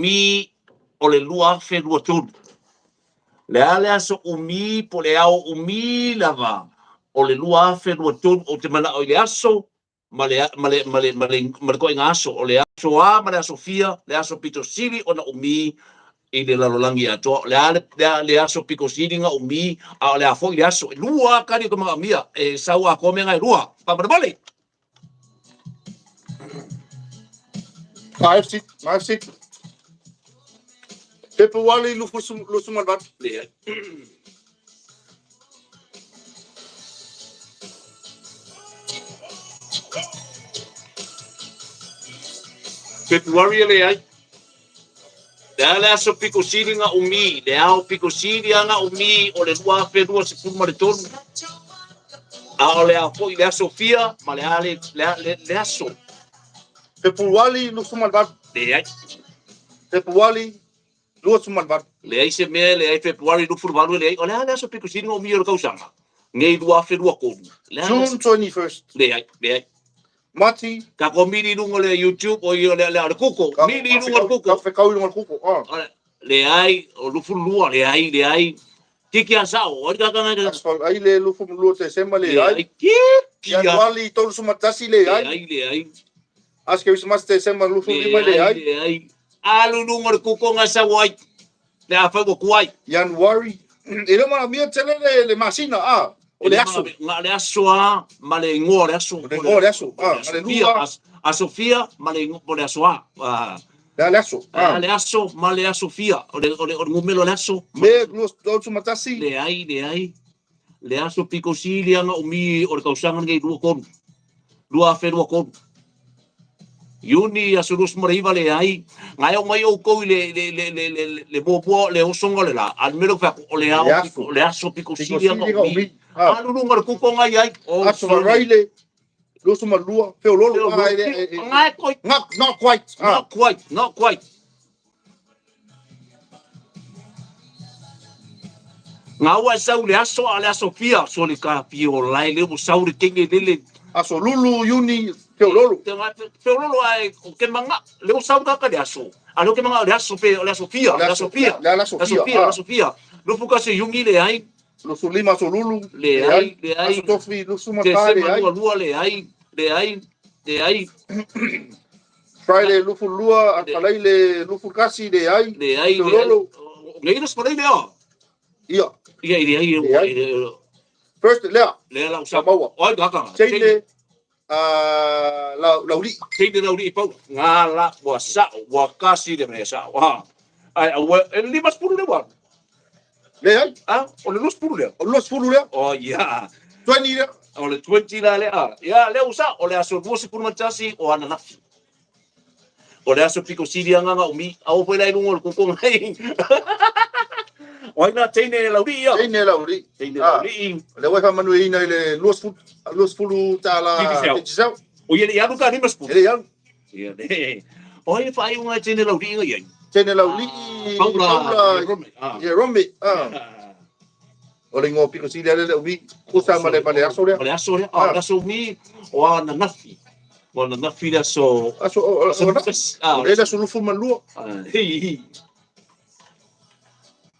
mi o le lua fe lua tonu. Le ale aso umi po le au umi lava o le lua fe lua tonu o te mana o le aso ma le koe ngā aso o le aso a ma le aso fia le aso pito siri o na umi i le lalolangi ato le aso piko siri nga umi a le afo i le aso lua kari ko mga mia e sau a kome ngai lua pa male Maafsi. Pepe wali lufu malvat. le Februari le ai. Le aso piko siri nga umi, le au piko siri nga umi o le lua fedua se puma le tonu. A o le a fo i le aso fia, ma le ale le aso. Pepe wali lufu malvat. Le ai. Pepe wali lufu malvat. Le ai se mea le ai Februari lufu valu le ai. O le aso piko siri nga umi o le kausanga. Ngei lua fedua konu. June 21st. Le ai. Mati. Ka ko mini lungo le YouTube o le kuko. Mini lungo le kuko. Ka fekau lungo le kuko. Le ai o lufu lua le ai. Tiki asao, o ka nga nga. Asfal ai le lufu lua te sema le ai. Tiki. Yan wali tolu sumatasi le ai. Le ai. Aske wismas te sema lufu lima le ai. Le ai. Alu lungo le kuko nga sa wai. Le afa ko kuai. Yan wari. Ele mana mia tele le masina o le aso. Nga le aso a, ma le ngo le aso. Le ngo le aso. Le lua. A Sofia, ma le ngo le aso a. Le aso. Le aso, ma le aso Sofia. O le ngumelo le aso. Me los tolu sumatasi. Le ai. Le aso piko sili anga umi o le kausanga ngai lua konu. Lua fe lua konu. Yuni aso lus mariva le ai. Ngai o mai o kou le bobo le osonga le la. Al melo fa o le aso piko sili anga umi. Alu lunga le kuko ngai ai. Aso raile. Lusu malua. Feo lolo. Ngai koi. Not quite. Not quite. Ngā ua sau le aso a le aso fia, so le ka pio lai le mo sau le kenge lele. Aso lulu yuni feo lolo. Feo lolo ai o ke manga, le o sau kaka le aso. A le o ke manga le aso fia. Le aso fia. Lo fuka se yungi le ai. Lusu lima aso lulu. Le ai. Aso tofi lusu Te matai se le ai. lua le ai. Friday lufu lua, akalai le lufu kasi le ai. Feo lolo. Ngai nas palai lea. Ia. First lea. Lea lau Samoa. Oi kaka. Teine lauli. Teine lauli i pau. Ngā la wa kasi le mea sa. Ai limas puru le wa. Le ai. O le los puru le. Oh ya. 20 le. O le 20 la le a. Ya le usa o le aso duose puru matasi o ana nafi. O le aso piko siri anga umi. Au poi lai lungo le kukonga hei. Oi na teine lauri ia. Teine lauri. Le wai fa manu ina le los fulu tala pitisau. O ye ia luka rimas pu. Ele ia. Ia le. Oi fa ai unga teine lauri inga ia. Teine lauri. Paula. Ye romi. O le ngo piko sili le umi. Kusa ma le aso le. Le aso le. Aso mi o ana nafi. O na nafi le aso. Le aso lufu malua.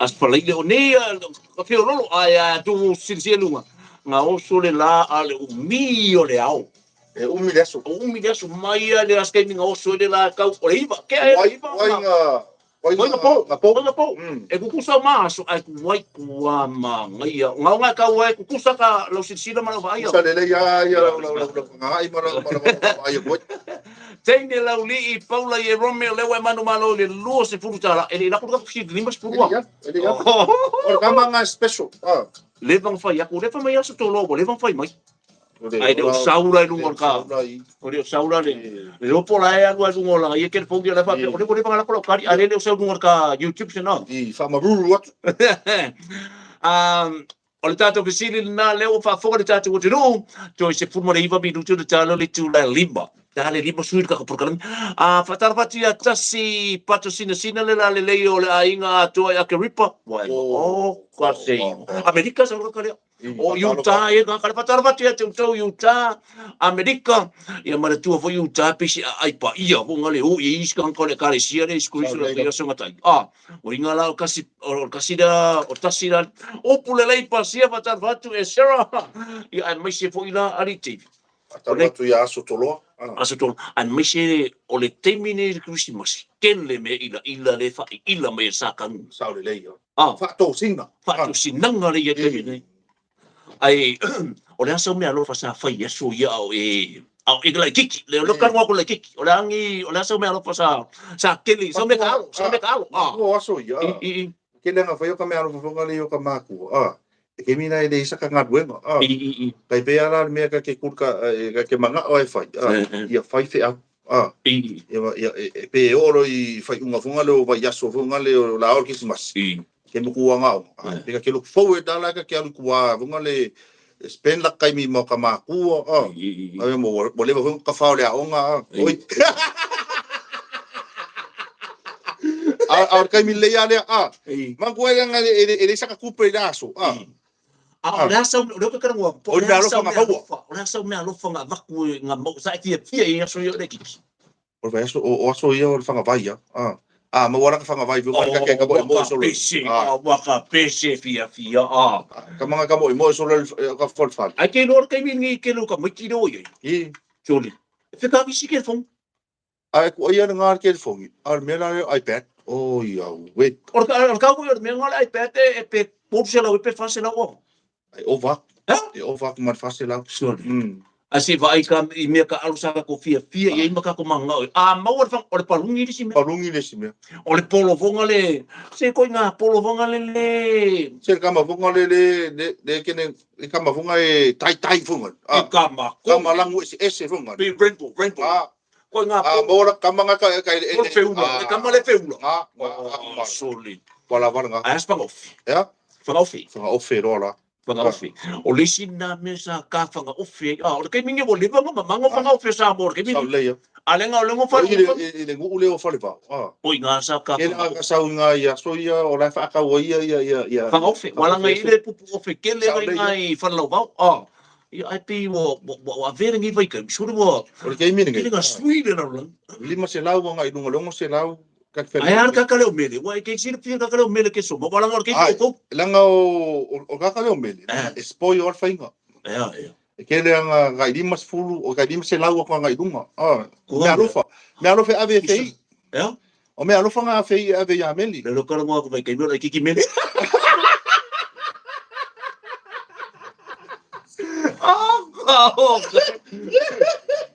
As palai le onea ka feo lolo ai tu silsia lunga nga oso le la ale umi o le au umi le aso mai le aske nga oso le la kau o le iva ke ai iva Wai nga po e kukusa maso ai kuai kua ma ngai nga kau ai kukusa ka lo silsia ma vai sa le ya nga ai mara ai boy Teine lauli i Paula e Romeo le wai manu malo le luo se furutala e la kuka si limas purua. Ele ya. O kama nga special. Le vang fai aku le fa mai aso to lobo le vang fai mai. Ai de saura lu ngorka. O le saura le lopo la e alu alu ngola e ke pongi la fa o le panga la ko kari ale le saura ngorka YouTube channel. I fa maruru wat. O le tato visili na leo fa fo le tato o te no to se fumo le iva mi tu le talo le tu la limba. Dale limo suir ka porkalang fatar fati atasi pato sina le le o le ainga to ya ke ripa. Ka sei. Amerika sa ro ka le. O Utah e ka patara pati te tau Utah Amerika ia mara tua fo Utah pisi ai pa ia ho ngale o i iskan ko le kare sia le skuli sura ia so matai o ingala o kasi da o tasira o pulelei pa sia patara patu e sera ia ai mai se fo ila ariti Patara patu ia aso tolo. aso tolo ai mai se o le temine Christmas ken le me ila le fa ila me sakan Sao le lei. fa to singa. tu sinanga le ia temine ai o le asa mea lo fa sa fai aso ia o e la kiki le lo kan ko le kiki o le angi o le asa mea lo fa sa keli so me ka alo o aso ia ke le nga fai o ka mea lo fa nga le o ka maku e ke mina e le isa ka ngadwenga kai pe ala me ka ke kurka ke manga o e fai ia fai fe a ia pe oro i fai unga funga le o vai aso funga le o la or Christmas ke mo kuanga o pe ka ke look forward ala ka ke alu kuwa funga le spend la kai mi mo ka maku ai mo le funga ka fa le onga oi ar kai mi le ale ma ko nga ele saka kupe daso o le asa o ka ngwa o le alo fanga hawa o le asa me alo fanga vaku nga mo sa fia i aso yo le kiki o vai aso o aso ia o fanga vai ma wala ka fanga vai vuka ka ka mo so waka pese fia ka mga ka mo so ka fol fal ai ke lor kai mi ke lo ka mo tiro ye joli fica que se quer fom ai ko ia nga ke fongi al mela iPad ia we or ka ko me ngala iPad e pe por se la pe fase la o ai ova ova man fase la asi vai ka i me ka alu saka ko fia e maka ko manga ma or fang or palungi di sime or polo vonga le se ko nga polo vonga le se kama vonga le kene kama vonga e tai vonga kama langu ese vonga rainbow ko nga ora kama nga ka feula kama le feula solid wala nga as pang off fanga off rola fanga off o lisina mesa ka fanga off o ke mingi bo liva mango fanga off sa bor ke mingi alenga fa ile ngu le o fa le pa o nga sa ka nga sa nga ya so ya o la fa ka o ya fanga off wala nga ile pupu off ke le nga i fa lo ba ia ai pe wo a vera ngi vai ka suru wo o ke mingi ke nga Sweden na lima se lau nga i lunga longo se lau ai ar ka kale o mele wa ke sir pia ka kale o mele ke so mo wala nga ke ko langa o ka kale o mele spoil or fainga ke le nga ga lima fulu o ka lima se lau nga i lunga me alofa ave fei o me alofa nga fei ave ya meli le lo kala mo ko vai ke no ki mele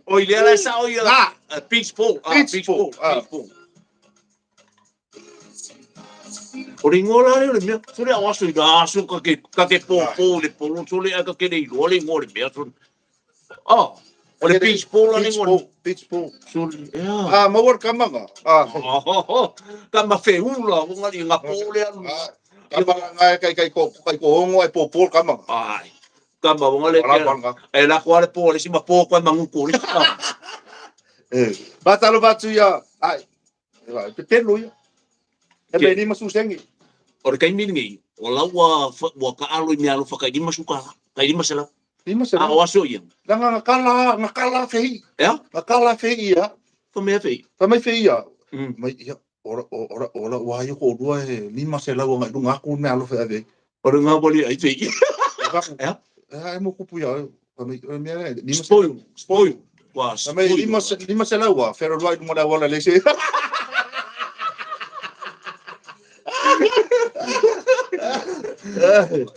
o ile ala sa o ia peaceful o ringola le mea sole a waso ida aso ka ke po le polo sole a ka ke le le ngole mea son o le peaceful le ngole peaceful sole ma war kamanga kama feula o ngali nga pole anu kama nga kai ko hongo ai po kamanga ai kama o ngale e la kwale po le sima po kwa manguko le batalo batu ya ai petelo ya e be ni masusengi o kai mingi o lawa ka alo mi alo fa kai di masuka kai di masela a waso ia nga kala fei kala fei ya fa me fei ya mai ya ora wa yo ko dua ni masela nga dunga ku me alo fe ave ora nga boli ai fei ai mo kupu ya me ni spoil was ni masela wa fero vai mo da wala lese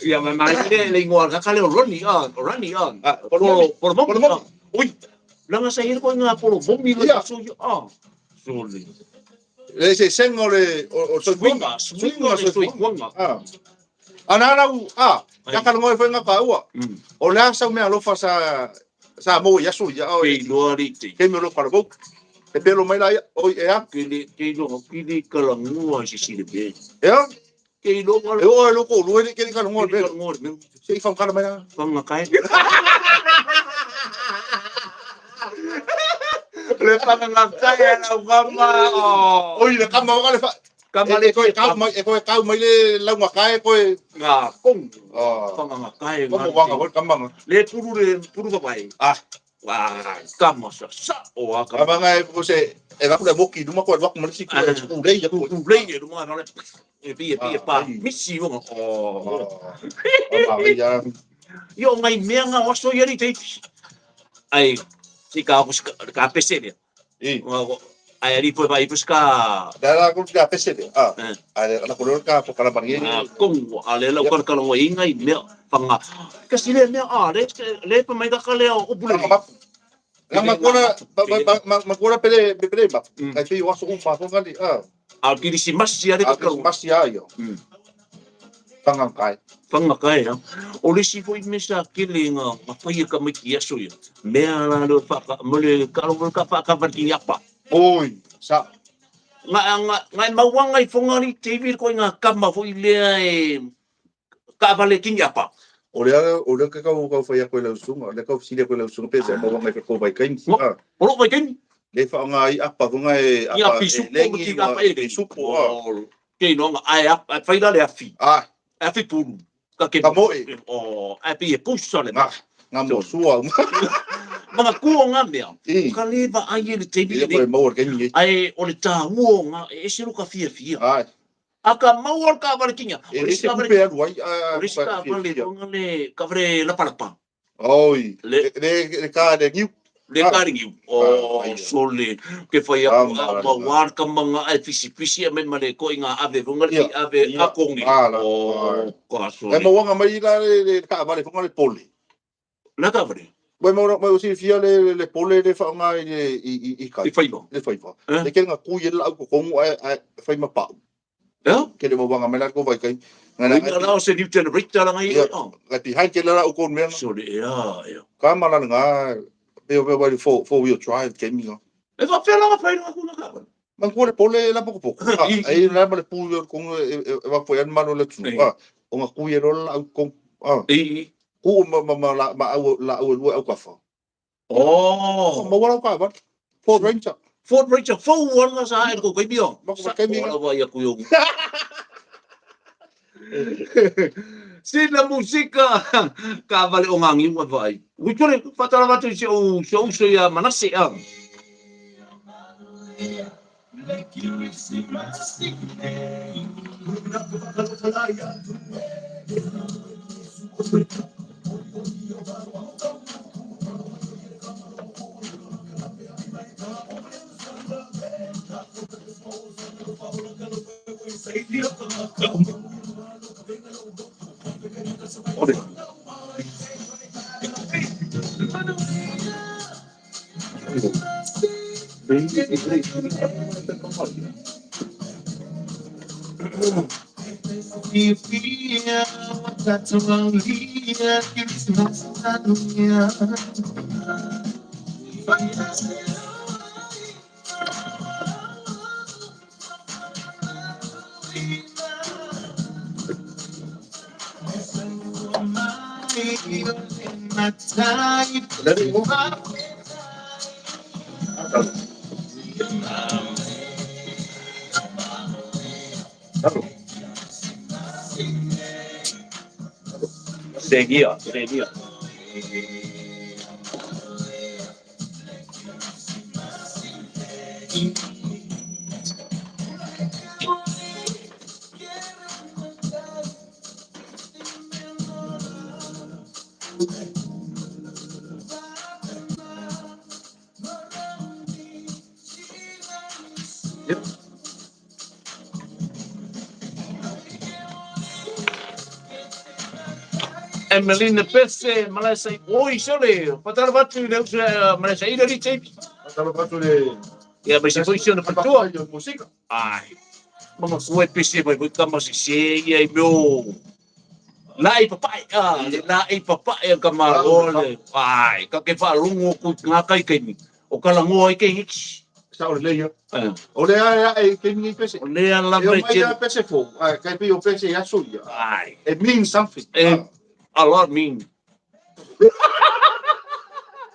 ya ma le ngor ka kale roni por ui langa sa ir ko nga por bombi ya so soli le se sengole o swinga ana ya ka ngoi foi nga ka wa o la sa me alo fa sa mo ya su ya o ke me lo para bo e pelo mai la o ke lo kala ngua si le be ya ke lo lo ko lo ke ka ngor be se fa ka mai fa nga kai le fa nga kai na gama le kama ga le fa Kamale koe kau mai le lau ngakai koe nga kong. oh Ngakai ko mo wanga ko kamanga le puru babai. Wah, kama sa o kama. Kamanga ko se ga pula boki duma ko wak mal si ko ulei ya ko ulei ya duma ngale. Pi pa misi mo. ya Yo ngai mea nga waso yari te. Ai si ka pese dia. Ai ali foi vai buscar. Dala ko ka pese dia. Ai la ko ka po kala bangi. Kong ale la ko kala ngai ngai mea panga. Kasi le mea le pa mai da kale o bule. Lang magkuna pele ba. Kai fi waso umpa ko ngali Kiri si masya de ka. Masya yo. Pangakai ya. Ole si foi mesa kile nga mapai ka mai kia so ya. Mea la lo pa mole ka lo ka pa ka verti apa. Oi, sa ngai mawang ngai fonga ni TV ko nga kama foi le ka vale king apa. Ole ka foi ko le sunga, le ka sile ko le sunga pesa mawang ngai ko vai kain. Olo vai kain. Le fa ngai apa ko ngai apa lengi apa e supo. Ke no ai apa fai le afi. Afi pulu. Api pusa le nga mo sua mga kuo nga mea ka leva ai le tebi ai o le tāuo nga e siru ka fia aka mauar ka warikinga o le ska vale le ka vare la palapa oi le ka de giu le ka de giu sole ke fai a war ka mga ai fisi me male ko inga ave rungali ave akongi ka sole e mo wanga mai la le ka vale ko le pole la ka vare Mai si fia le pole le fa nga i ka i faiva le ke nga ku ye la ko kongu ai fai ma pa ke le mo wanga mai la ko vai kai nga la se ni tene rita la ngai la ti hai ke la ko me so le ya ka mala nga pe four wheel drive ke mi nga e va pela nga fai nga ku na ka man ko le pole la poco ai la le pu con va foi an mano le tu o nga ku ye la con ku la au ka fa mo wala ka ba Ford Ranger fo wala sa ai ko kai bio sa wala va ya ku yo sila musika ka vale o ngangi wa vai wikore fatala vatu se o ya manase seguia Emelina Pesse, Malaysia, oi, sole, patara batu le Malaysia ida di tape. Patara batu le ya basi foi sio na patua. Música. Ai. Mama kuwe pese mai kama se ia meu. Lai papai lai papai kama ole. Ai, ka ke fa lungo ku ngakai kai. O kala ngoi kai hiki. Sa ole le yo. Ole ai ke ni pese. Ole la mai pese fo. Ai, kai pi o pese ya suya. Ai. It means something. A lot mean.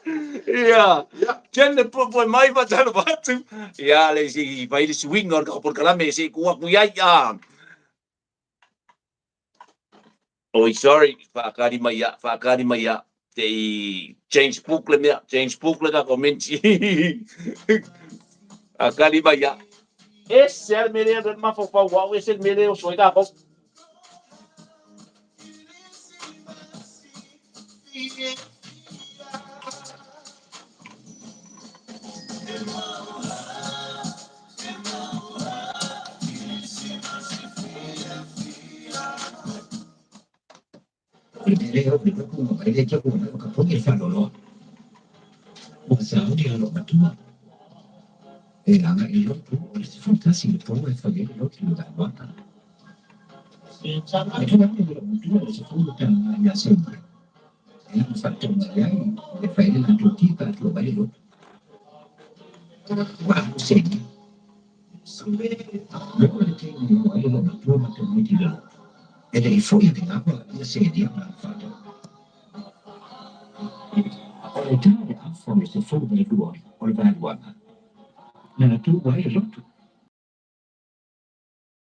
Ia. Kene po mai va tano batu. Ia le si vai le swing or ka por kalame si kuak muyai a. Oi, sorry, whaakari mai a, te change book le mea, change book le ka komenti. Akari mai a. Ese al mele al mafo pa wau, ese al mele o soi ka ko. Leo nilikuwa kaelekea kuona kaponya sana lo. Saudi alomatua. Anga ilo tu fantasy tu família lo tu da bota. Então ilo se foi tão ya sempre. Ele fato ya de fazer na tutica tu vai lo. Wa sei. Não ele tem ilo matua muito lo. Ele foi de água e se dia para fato. L'Italia ha forse solo delle due, o le due. Nella tua guai è rotto.